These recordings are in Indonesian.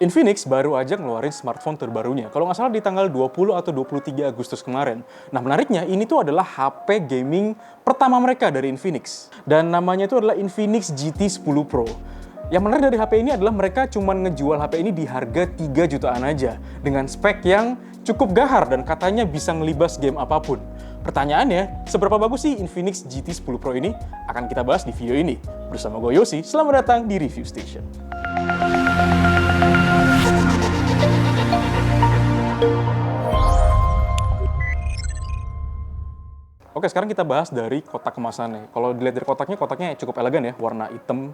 Infinix baru aja ngeluarin smartphone terbarunya. Kalau nggak salah di tanggal 20 atau 23 Agustus kemarin. Nah, menariknya ini tuh adalah HP gaming pertama mereka dari Infinix. Dan namanya itu adalah Infinix GT 10 Pro. Yang menarik dari HP ini adalah mereka cuma ngejual HP ini di harga 3 jutaan aja. Dengan spek yang cukup gahar dan katanya bisa ngelibas game apapun. Pertanyaannya, seberapa bagus sih Infinix GT 10 Pro ini? Akan kita bahas di video ini. Bersama gue Yosi, selamat datang di Review Station. Oke, sekarang kita bahas dari kotak kemasannya. Kalau dilihat dari kotaknya cukup elegan ya, warna hitam,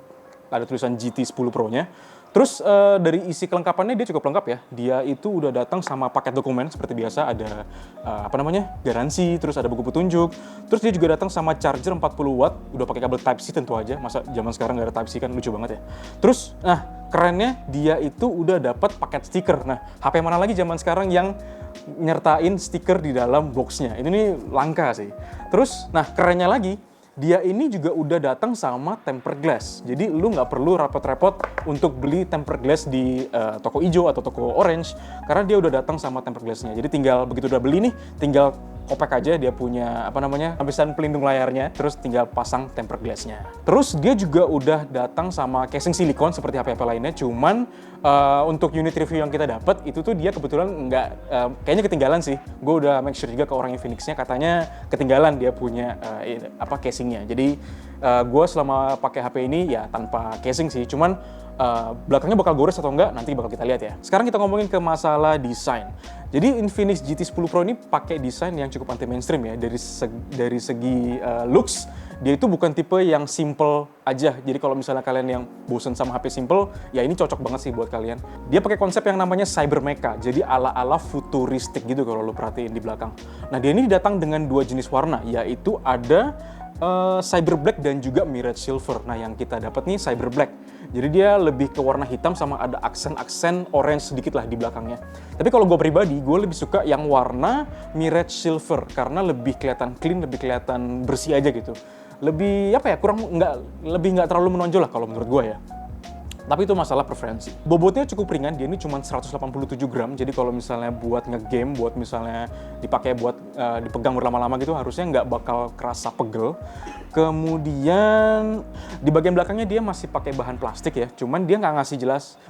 ada tulisan GT 10 Pro-nya. Terus dari isi kelengkapannya dia cukup lengkap ya. Dia itu udah datang sama paket dokumen seperti biasa, ada garansi, terus ada buku petunjuk. Terus dia juga datang sama charger 40 watt, udah pakai kabel Type-C tentu aja. Masa zaman sekarang nggak ada Type-C kan lucu banget ya. Terus kerennya dia itu udah dapat paket stiker. Nah, HP mana lagi zaman sekarang yang nyertain stiker di dalam boxnya? Ini nih langka sih. Terus, kerennya lagi, dia ini juga udah datang sama tempered glass. Jadi lu nggak perlu repot-repot untuk beli tempered glass di toko hijau atau toko orange, karena dia udah datang sama tempered glassnya. Jadi tinggal begitu udah beli nih, tinggal kopek aja dia punya lapisan pelindung layarnya, terus tinggal pasang tempered glassnya. Terus dia juga udah datang sama casing silikon seperti HP-HP lainnya, cuman untuk unit review yang kita dapat itu tuh dia kebetulan nggak, kayaknya ketinggalan sih. Gue udah make sure juga ke orang Infinix-nya, katanya ketinggalan dia punya casingnya. Jadi gue selama pakai HP ini ya tanpa casing sih, cuman belakangnya bakal gores atau enggak nanti bakal kita lihat ya. Sekarang kita ngomongin ke masalah desain. Jadi Infinix GT 10 Pro ini pakai desain yang cukup anti mainstream ya. Dari segi looks, dia itu bukan tipe yang simple aja. Jadi kalau misalnya kalian yang bosen sama HP simple, ya ini cocok banget sih buat kalian. Dia pakai konsep yang namanya cyber mecha. Jadi ala-ala futuristik gitu kalau lo perhatiin di belakang. Nah, dia ini datang dengan dua jenis warna, yaitu ada cyber black dan juga mirage silver. Nah, yang kita dapat nih cyber black. Jadi dia lebih ke warna hitam sama ada aksen-aksen orange sedikit lah di belakangnya. Tapi kalau gue pribadi, gue lebih suka yang warna mirage silver karena lebih kelihatan clean, lebih kelihatan bersih aja gitu. Lebih lebih nggak terlalu menonjol lah kalau menurut gue ya. Tapi itu masalah preferensi. Bobotnya cukup ringan, dia ini cuma 187 gram. Jadi kalau misalnya buat ngegame, buat misalnya dipakai buat dipegang berlama-lama gitu, harusnya nggak bakal kerasa pegel. Kemudian di bagian belakangnya dia masih pakai bahan plastik ya. Cuman dia nggak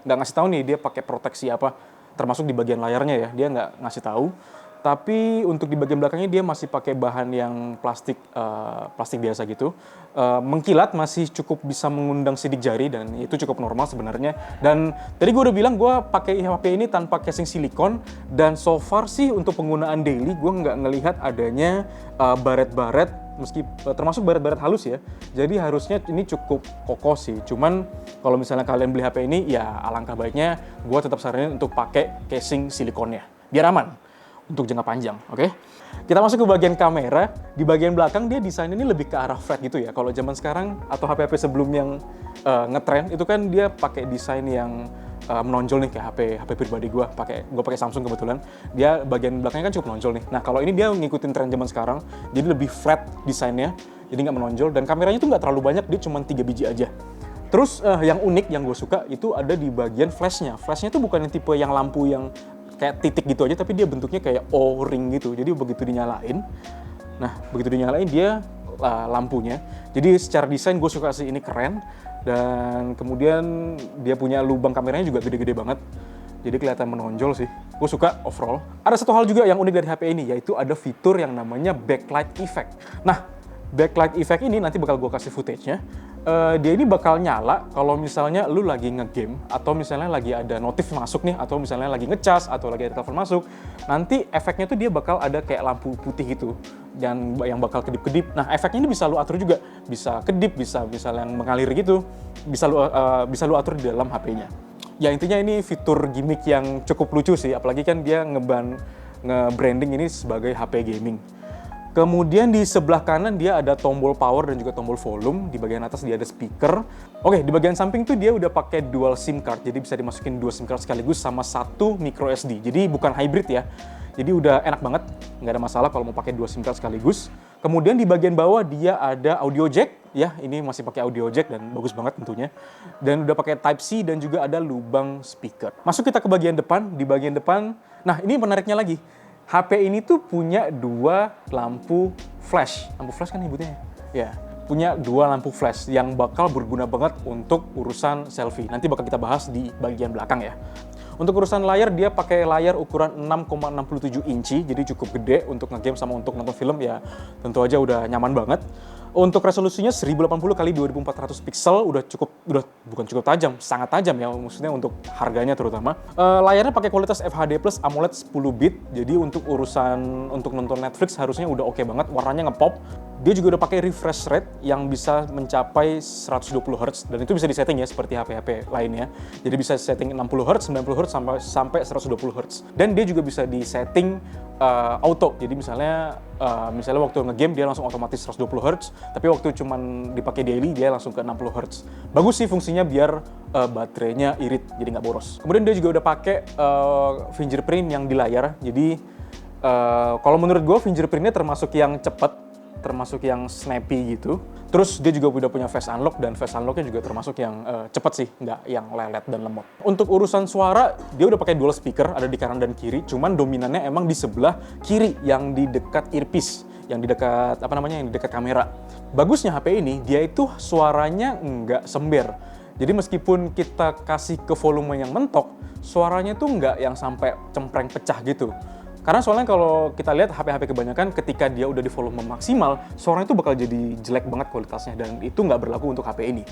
ngasih tahu nih dia pakai proteksi apa. Termasuk di bagian layarnya ya, dia nggak ngasih tahu. Tapi untuk di bagian belakangnya dia masih pakai bahan yang plastik biasa gitu. Mengkilat, masih cukup bisa mengundang sidik jari dan itu cukup normal sebenarnya. Dan tadi gue udah bilang gue pakai HP ini tanpa casing silikon dan so far sih untuk penggunaan daily gue nggak ngelihat adanya baret-baret, termasuk baret-baret halus ya. Jadi harusnya ini cukup kokoh sih. Cuman kalau misalnya kalian beli HP ini ya alangkah baiknya gue tetap saranin untuk pakai casing silikonnya biar aman untuk jangka panjang, oke? Kita masuk ke bagian kamera. Di bagian belakang dia desain ini lebih ke arah flat gitu ya. Kalau zaman sekarang atau HP-HP sebelum yang ngetrend itu kan dia pakai desain yang menonjol nih kayak HP pribadi gue pakai Samsung kebetulan. Dia bagian belakangnya kan cukup menonjol nih. Nah, kalau ini dia ngikutin tren zaman sekarang, jadi lebih flat desainnya, jadi nggak menonjol dan kameranya tuh nggak terlalu banyak, dia cuma 3 biji aja. Terus yang unik yang gue suka itu ada di bagian flashnya. Flashnya tuh bukan yang tipe yang lampu yang kayak titik gitu aja, tapi dia bentuknya kayak O-ring gitu. Jadi begitu dinyalain, dia lampunya. Jadi secara desain gue suka sih, ini keren. Dan kemudian dia punya lubang kameranya juga gede-gede banget. Jadi kelihatan menonjol sih. Gue suka overall. Ada satu hal juga yang unik dari HP ini, yaitu ada fitur yang namanya backlight effect. Nah, backlight effect ini nanti bakal gue kasih footage-nya. Dia ini bakal nyala kalau misalnya lu lagi ngegame atau misalnya lagi ada notif masuk nih, atau misalnya lagi ngecas atau lagi ada telepon masuk. Nanti efeknya tuh dia bakal ada kayak lampu putih gitu dan yang bakal kedip-kedip. Nah, efeknya ini bisa lu atur juga, bisa kedip, bisa yang mengalir gitu, bisa lu atur di dalam HP-nya. Ya intinya ini fitur gimmick yang cukup lucu sih, apalagi kan dia nge-branding ini sebagai HP gaming. Kemudian di sebelah kanan dia ada tombol power dan juga tombol volume. Di bagian atas dia ada speaker. Oke, di bagian samping tuh dia udah pakai dual SIM card. Jadi bisa dimasukin 2 SIM card sekaligus sama 1 micro SD. Jadi bukan hybrid ya. Jadi udah enak banget, nggak ada masalah kalau mau pakai 2 SIM card sekaligus. Kemudian di bagian bawah dia ada audio jack, ya ini masih pakai audio jack dan bagus banget tentunya. Dan udah pakai Type C dan juga ada lubang speaker. Masuk kita ke bagian depan, di bagian depan, nah ini menariknya lagi. HP ini tuh punya dua lampu flash kan nyebutnya ya. Punya dua lampu flash yang bakal berguna banget untuk urusan selfie. Nanti bakal kita bahas di bagian belakang ya. Untuk urusan layar, dia pakai layar ukuran 6,67 inci, jadi cukup gede untuk ngegame sama untuk nonton film ya tentu aja udah nyaman banget. Untuk resolusinya 1080 x 2400 pixel, udah bukan cukup tajam, sangat tajam ya, maksudnya untuk harganya terutama. Layarnya pakai kualitas FHD Plus AMOLED 10 bit, jadi untuk untuk nonton Netflix harusnya udah oke banget, warnanya ngepop. Dia juga udah pakai refresh rate yang bisa mencapai 120 Hz dan itu bisa disetting ya seperti HP-HP lainnya. Jadi bisa setting 60 Hz, 90 Hz sampai 120 Hz. Dan dia juga bisa disetting auto. Jadi misalnya waktu nge-game dia langsung otomatis 120 Hz, tapi waktu cuman dipakai daily dia langsung ke 60 Hz. Bagus sih fungsinya biar baterainya irit, jadi nggak boros. Kemudian dia juga udah pakai fingerprint yang di layar. Jadi kalau menurut gue fingerprintnya termasuk yang cepat, termasuk yang snappy gitu. Terus dia juga udah punya face unlock dan face unlocknya juga termasuk yang cepet sih, nggak yang lelet dan lemot. Untuk urusan suara, dia udah pakai dual speaker, ada di kanan dan kiri, cuman dominannya emang di sebelah kiri yang di dekat earpiece, yang di dekat yang di dekat kamera. Bagusnya HP ini, dia itu suaranya nggak sember. Jadi meskipun kita kasih ke volume yang mentok, suaranya tuh nggak yang sampai cempreng pecah gitu. Karena soalnya kalau kita lihat HP-HP kebanyakan ketika dia udah di volume maksimal, suaranya itu bakal jadi jelek banget kualitasnya dan itu nggak berlaku untuk HP ini.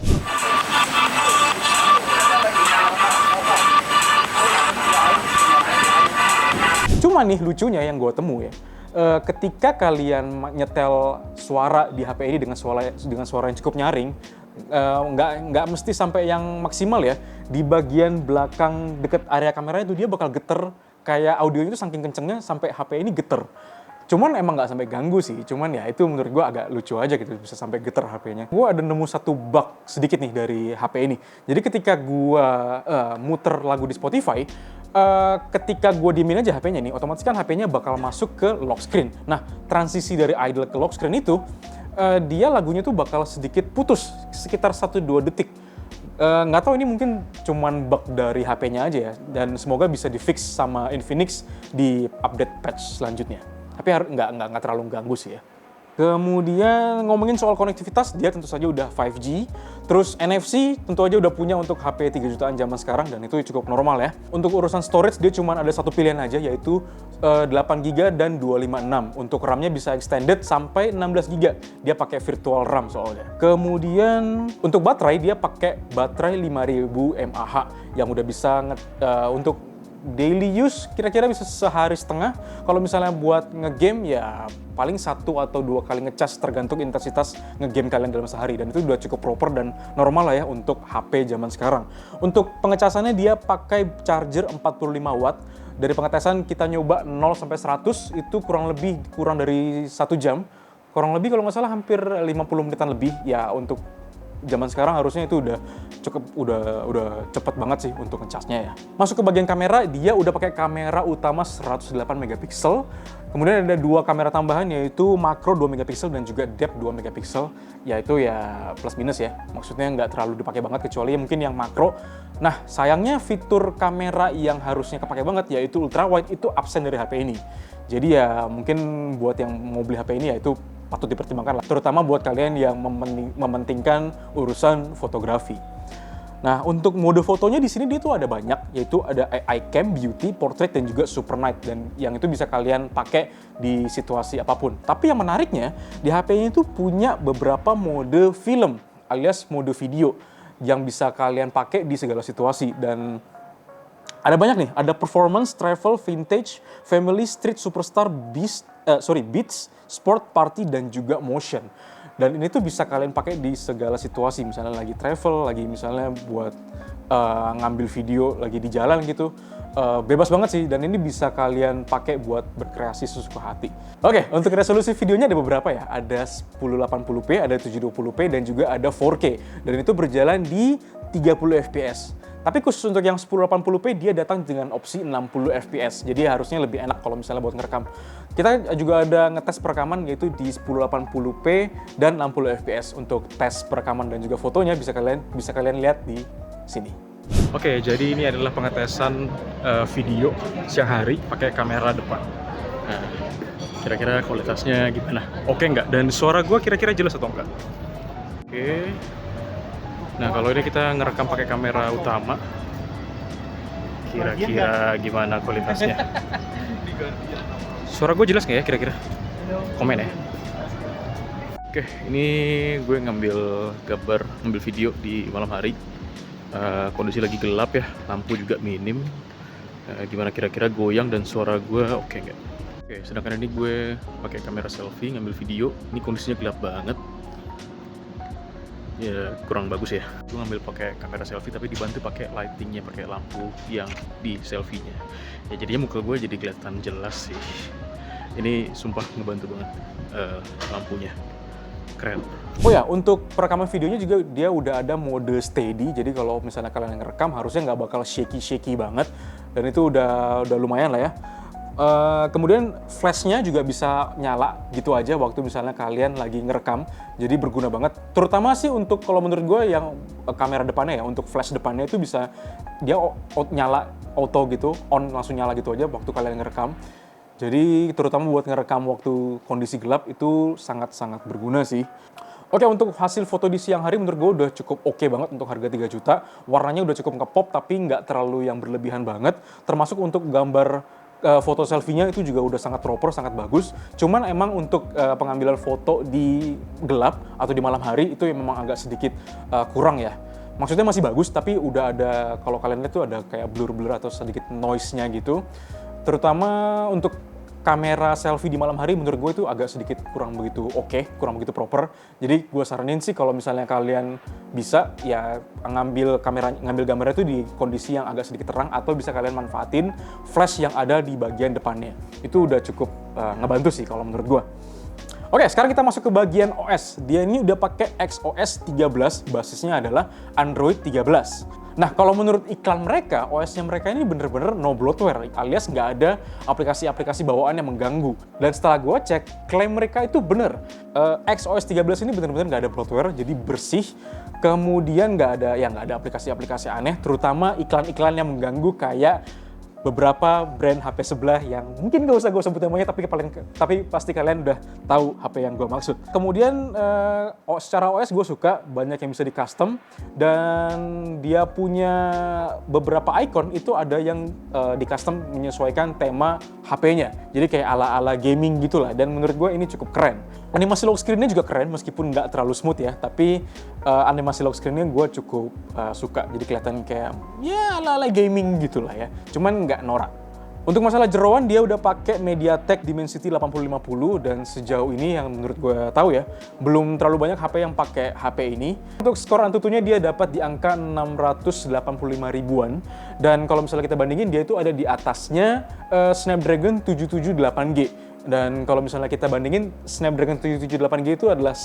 Cuma nih lucunya yang gue temu ya, ketika kalian nyetel suara di HP ini dengan suara yang cukup nyaring, nggak mesti sampai yang maksimal ya. Di bagian belakang deket area kameranya itu dia bakal geter. Kayak audionya itu saking kencengnya sampai HP ini geter. Cuman emang nggak sampai ganggu sih, cuman ya itu menurut gue agak lucu aja gitu, bisa sampai geter HP-nya. Gue ada nemu satu bug sedikit nih dari HP ini. Jadi ketika gue muter lagu di Spotify, ketika gue diemin aja HP-nya nih, otomatis kan HP-nya bakal masuk ke lock screen. Nah, transisi dari idle ke lock screen itu, dia lagunya tuh bakal sedikit putus, sekitar 1-2 detik. Nggak tahu ini mungkin cuman bug dari HP-nya aja ya, dan semoga bisa di-fix sama Infinix di update patch selanjutnya. Tapi nggak terlalu ganggu sih ya. Kemudian ngomongin soal konektivitas, dia tentu saja udah 5G. Terus NFC tentu aja udah punya untuk HP 3 jutaan zaman sekarang dan itu cukup normal ya. Untuk urusan storage dia cuma ada satu pilihan aja yaitu 8GB dan 256. Untuk RAM-nya bisa extended sampai 16GB. Dia pakai virtual RAM soalnya. Kemudian untuk baterai dia pakai baterai 5000 mAh yang udah bisa untuk daily use kira-kira bisa sehari setengah. Kalau misalnya buat ngegame ya paling 1 atau 2 kali ngecas tergantung intensitas ngegame kalian dalam sehari dan itu udah cukup proper dan normal lah ya untuk HP zaman sekarang. Untuk pengecasannya dia pakai charger 45 watt. Dari pengetesan kita nyoba 0 sampai 100 itu kurang dari 1 jam. Kurang lebih kalau nggak salah hampir 50 menitan lebih ya. Untuk zaman sekarang harusnya itu udah cepet banget sih untuk ngecasnya ya. Masuk ke bagian kamera, dia udah pakai kamera utama 108 megapiksel. Kemudian ada 2 kamera tambahan yaitu makro 2 megapiksel dan juga depth 2 megapiksel. Yaitu ya plus minus ya. Maksudnya nggak terlalu dipakai banget kecuali mungkin yang makro. Nah, sayangnya fitur kamera yang harusnya kepake banget yaitu ultra wide itu absen dari HP ini. Jadi ya mungkin buat yang mau beli HP ini ya itu patut dipertimbangkan lah, terutama buat kalian yang mementingkan urusan fotografi. Nah, untuk mode fotonya di sini dia tuh ada banyak, yaitu ada iCam, Beauty, Portrait, dan juga Super Night, dan yang itu bisa kalian pakai di situasi apapun. Tapi yang menariknya, di HP ini tuh punya beberapa mode film, alias mode video, yang bisa kalian pakai di segala situasi, dan ada banyak nih, ada Performance, Travel, Vintage, Family, Street, Superstar, Beats, Sport, Party, dan juga Motion. Dan ini tuh bisa kalian pakai di segala situasi, misalnya lagi travel, lagi misalnya buat ngambil video lagi di jalan gitu. Bebas banget sih, dan ini bisa kalian pakai buat berkreasi sesuka hati. Oke, untuk resolusi videonya ada beberapa ya. Ada 1080p, ada 720p, dan juga ada 4K. Dan itu berjalan di 30 fps. Tapi khusus untuk yang 1080p dia datang dengan opsi 60 fps. Jadi harusnya lebih enak kalau misalnya buat ngerekam. Kita juga ada ngetes perekaman yaitu di 1080p dan 60 fps. Untuk tes perekaman dan juga fotonya bisa kalian lihat di sini. Oke, jadi ini adalah pengetesan video siang hari pakai kamera depan. Nah, kira-kira kualitasnya gimana? Oke nggak? Dan suara gue kira-kira jelas atau enggak? Oke. Nah, kalau ini kita ngerekam pakai kamera utama. Kira-kira gimana kualitasnya? Suara gue jelas nggak ya kira-kira? Komen ya. Oke, ini gue ngambil video di malam hari. Kondisi lagi gelap ya, lampu juga minim. Gimana kira-kira goyang dan suara gue oke nggak? Oke, sedangkan ini gue pakai kamera selfie ngambil video. Ini kondisinya gelap banget. Ya kurang bagus ya. Gue ngambil pakai kamera selfie tapi dibantu pakai lightingnya, pakai lampu yang di selfie-nya. Ya jadinya muka gue jadi kelihatan jelas sih. Ini sumpah ngebantu banget lampunya. Keren. Oh ya, untuk perekaman videonya juga dia udah ada mode steady. Jadi kalau misalnya kalian ngerekam harusnya nggak bakal shaky banget. Dan itu udah lumayan lah ya. Kemudian flashnya juga bisa nyala gitu aja waktu misalnya kalian lagi ngerekam, jadi berguna banget. Terutama sih untuk kalau menurut gue yang kamera depannya ya, untuk flash depannya itu bisa dia nyala auto gitu, on langsung nyala gitu aja waktu kalian ngerekam. Jadi terutama buat ngerekam waktu kondisi gelap itu sangat-sangat berguna sih. Oke, untuk hasil foto di siang hari menurut gue udah cukup oke banget untuk harga 3 juta. Warnanya udah cukup ngepop tapi nggak terlalu yang berlebihan banget. Termasuk untuk gambar foto selfie-nya itu juga udah sangat proper, sangat bagus. Cuman emang untuk pengambilan foto di gelap atau di malam hari itu memang agak sedikit kurang ya. Maksudnya masih bagus, tapi udah ada, kalau kalian lihat tuh ada kayak blur-blur atau sedikit noise-nya gitu. Terutama untuk kamera selfie di malam hari menurut gue itu agak sedikit kurang begitu kurang begitu proper. Jadi gue saranin sih kalau misalnya kalian bisa ya ngambil gambarnya itu di kondisi yang agak sedikit terang atau bisa kalian manfaatin flash yang ada di bagian depannya. Itu udah cukup ngebantu sih kalau menurut gue. Oke, sekarang kita masuk ke bagian OS. Dia ini udah pakai XOS 13, basisnya adalah Android 13. Nah, kalau menurut iklan mereka, OS-nya mereka ini bener-bener no bloatware, alias nggak ada aplikasi-aplikasi bawaan yang mengganggu. Dan setelah gue cek, klaim mereka itu bener. XOS 13 ini bener-bener nggak ada bloatware, jadi bersih. Kemudian nggak ada aplikasi-aplikasi aneh, terutama iklan-iklan yang mengganggu kayak beberapa brand HP sebelah yang mungkin gak usah gue sebut namanya, tapi pasti kalian udah tahu HP yang gue maksud. Kemudian secara OS gue suka banyak yang bisa di custom dan dia punya beberapa icon itu ada yang di custom menyesuaikan tema HP-nya. Jadi kayak ala-ala gaming gitulah, dan menurut gue ini cukup keren. Animasi lock screen-nya juga keren meskipun nggak terlalu smooth ya, tapi animasi lock screen-nya gue cukup suka. Jadi kelihatan kayak ya ala-ala gaming gitulah ya. Cuman nggak norak. Untuk masalah jeroan dia udah pakai MediaTek Dimensity 8050 dan sejauh ini yang menurut gue tahu ya belum terlalu banyak HP yang pakai HP ini. Untuk skor Antutunya dia dapat di angka 685 ribuan, dan kalau misalnya kita bandingin dia itu ada di atasnya Snapdragon 778G. Dan kalau misalnya kita bandingin, Snapdragon 778G itu adalah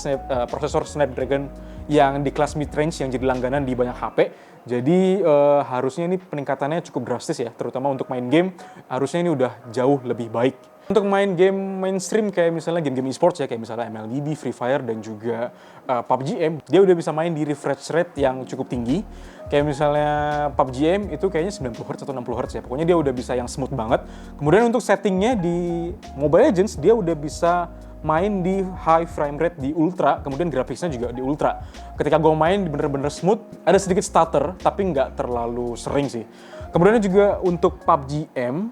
prosesor Snapdragon yang di kelas mid-range yang jadi langganan di banyak HP. Jadi harusnya ini peningkatannya cukup drastis ya, terutama untuk main game, harusnya ini udah jauh lebih baik. Untuk main game mainstream kayak misalnya game-game e-sports ya, kayak misalnya MLBB, Free Fire, dan juga PUBG M, dia udah bisa main di refresh rate yang cukup tinggi. Kayak misalnya PUBG M itu kayaknya 90Hz atau 60Hz ya, pokoknya dia udah bisa yang smooth banget. Kemudian untuk settingnya di Mobile Legends, dia udah bisa main di high frame rate di ultra, kemudian grafisnya juga di ultra. Ketika gue main bener-bener smooth, ada sedikit stutter, tapi nggak terlalu sering sih. Kemudian juga untuk PUBG M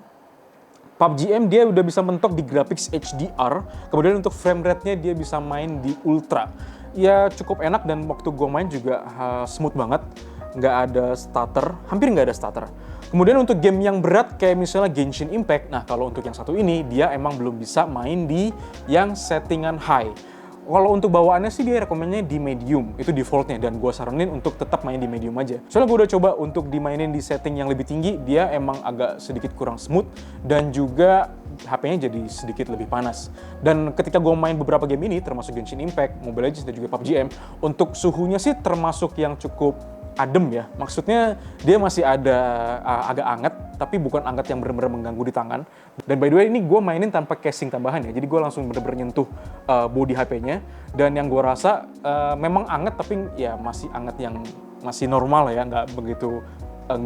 dia udah bisa mentok di graphics HDR, kemudian untuk frame rate-nya dia bisa main di ultra. Ya cukup enak, dan waktu gue main juga smooth banget, nggak ada stutter, hampir nggak ada stutter. Kemudian untuk game yang berat kayak misalnya Genshin Impact, nah kalau untuk yang satu ini dia emang belum bisa main di yang settingan high. Kalau untuk bawaannya sih dia rekomennya di medium, itu defaultnya, dan gue saranin untuk tetap main di medium aja. Soalnya gue udah coba untuk dimainin di setting yang lebih tinggi, dia emang agak sedikit kurang smooth, dan juga HP-nya jadi sedikit lebih panas. Dan ketika gue main beberapa game ini, termasuk Genshin Impact, Mobile Legends, dan juga PUBG M, untuk suhunya sih termasuk yang cukup adem ya. Maksudnya dia masih ada agak anget, tapi bukan anget yang benar-benar mengganggu di tangan. Dan by the way, ini gue mainin tanpa casing tambahan ya. Jadi gue langsung benar-benar nyentuh body HP-nya. Dan yang gue rasa memang anget, tapi ya masih anget yang masih normal ya, nggak begitu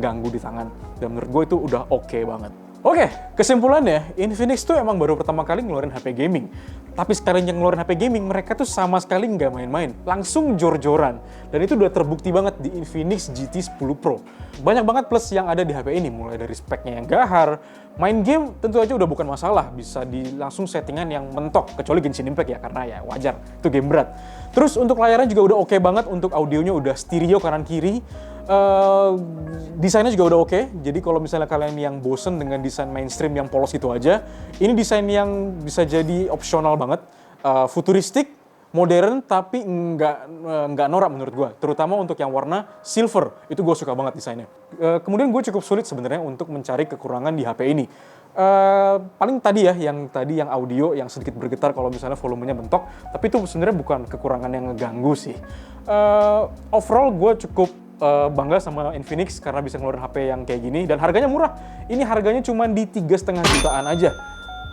ganggu di tangan. Dan menurut gue itu udah oke banget. Oke, kesimpulannya, Infinix tuh emang baru pertama kali ngeluarin HP gaming. Tapi sekarang yang ngeluarin HP gaming, mereka tuh sama sekali nggak main-main. Langsung jor-joran. Dan itu udah terbukti banget di Infinix GT 10 Pro. Banyak banget plus yang ada di HP ini, mulai dari speknya yang gahar. Main game tentu aja udah bukan masalah, bisa langsung settingan yang mentok, kecuali Genshin Impact ya, karena ya wajar, itu game berat. Terus untuk layarnya juga udah oke banget, untuk audionya udah stereo kanan-kiri. Desainnya juga udah oke. Jadi kalau misalnya kalian yang bosen dengan desain mainstream yang polos gitu aja, ini desain yang bisa jadi opsional banget, futuristik, modern, tapi nggak norak menurut gue. Terutama untuk yang warna silver, itu gue suka banget desainnya. Kemudian gue cukup sulit sebenarnya untuk mencari kekurangan di HP ini. Paling tadi yang audio yang sedikit bergetar kalau misalnya volumenya bentok, tapi itu sebenarnya bukan kekurangan yang ngeganggu sih. Overall gue cukup bangga sama Infinix karena bisa ngeluarin HP yang kayak gini dan harganya murah. Ini harganya cuma di 3,5 jutaan aja.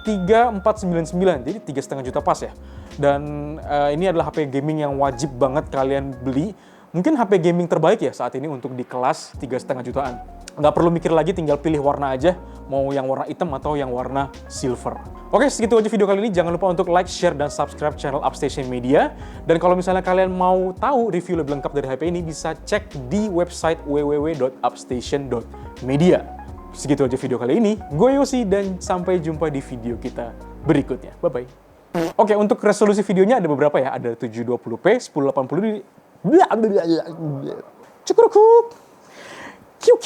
3.499, jadi 3,5 juta pas ya. Dan ini adalah HP gaming yang wajib banget kalian beli. Mungkin HP gaming terbaik ya saat ini untuk di kelas 3,5 jutaan. Nggak perlu mikir lagi, tinggal pilih warna aja, mau yang warna hitam atau yang warna silver. Oke, segitu aja video kali ini. Jangan lupa untuk like, share, dan subscribe channel Upstation Media. Dan kalau misalnya kalian mau tahu review lebih lengkap dari HP ini, bisa cek di website www.upstation.media. Segitu aja video kali ini. Gue Yosi, dan sampai jumpa di video kita berikutnya. Bye-bye. Oke, untuk resolusi videonya ada beberapa ya. Ada 720p, 1080 cukup. Kiu.